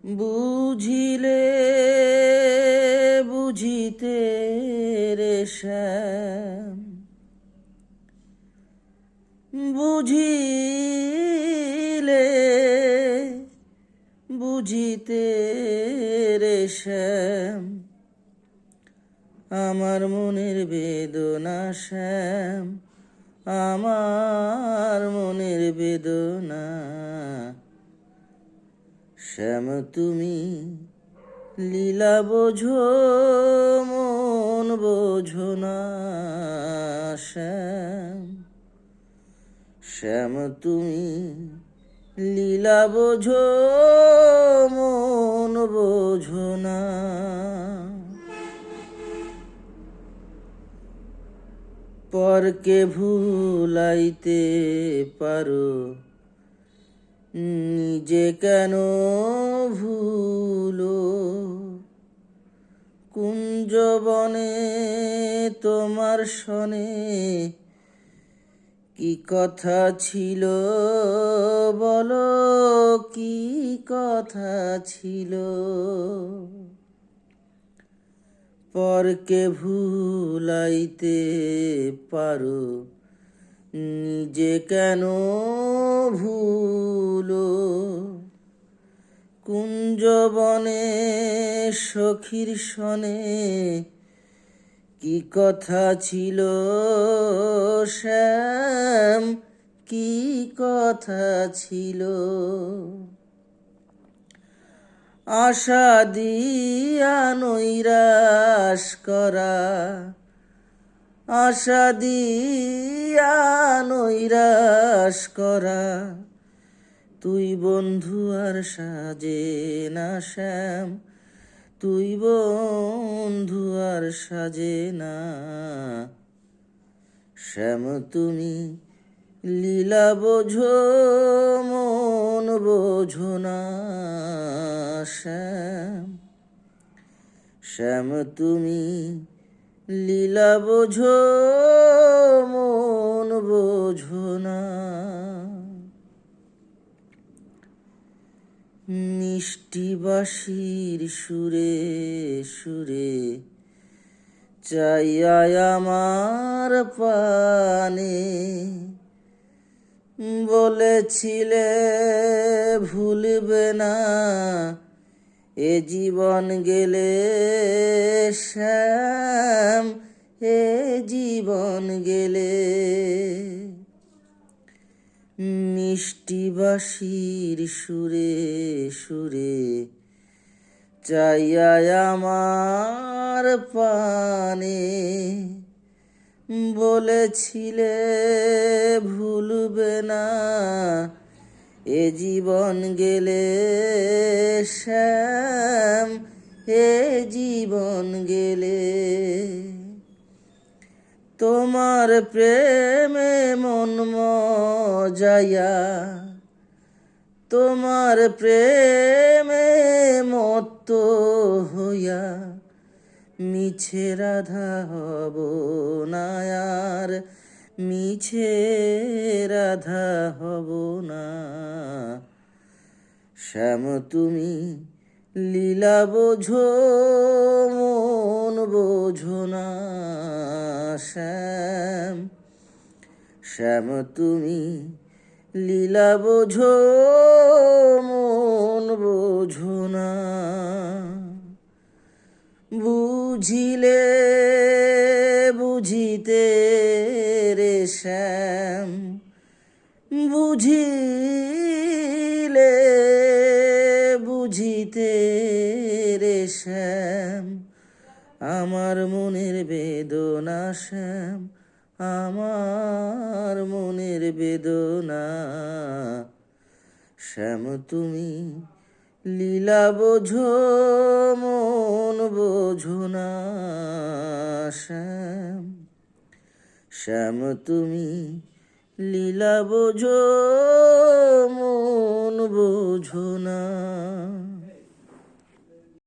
বুঝিলে বুঝিতে রে শ্যাম, বুঝিলে বুঝিতে রে শ্যাম, আমার মনের বেদনা শ্যাম, আমার মনের বেদনা। শ্যাম তুমি লীলা বোঝো মন বোঝো না শ্যাম, শ্যাম তুমি লীলা বোঝো মন বোঝো না। পরকে ভুলাইতে পারো, নিজে কেন ভুলো? কুঞ্জবনে তোমার সনে কি কথা ছিল বলো, কি কথা ছিল? পরকে ভুলাইতে পারো, নিজে কেন ভুলো? কুঞ্জবনে সখীর সনে কি কথা ছিল শ্যাম, কি কথা ছিল? আশা দিয়া নৈরাশ করা, আশা দিয়া নৈরাশ করা, তুই বন্ধু আর সাজে না শ্যাম, তুই বন্ধু আর সাজে না। শ্যাম তুমি লীলা বোঝো মন বোঝো না শ্যাম, শ্যাম তুমি লীলা বোঝো মন বোঝো না। মিষ্টি বাঁশির সুরে সুরে চাইয়া আমার পানে, বলেছিলে ভুলবে না এ জীবন গেলে শ্যাম, এ জীবন গেলে। মিষ্টি বাঁশির সুরে সুরে চাইয়া আমার পানে, বলেছিলে ভুলবে না এ জীবন গেলে শ্যাম, এ জীবন গেলে। তোমার প্রেমে মন মজাইয়া, তোমার প্রেমে মত্ত হইয়া, মিছে রাধা হব না আর, মিছে রাধা হব না। শ্যাম তুমি লীলা বোঝো মন বোঝো না শ্যাম, শ্যাম তুমি লীলা বোঝো মন বোঝো না। বুঝিলে বুঝিতে রে শ্যাম, বুঝিলে বুঝিতে রে শ্যাম, আমার মনের বেদনা শ্যাম, আমার মনের বেদনা। শ্যাম তুমি লীলা বোঝো মন বোঝো না শ্যাম, শ্যাম তুমি লীলা বোঝো মন বোঝো না।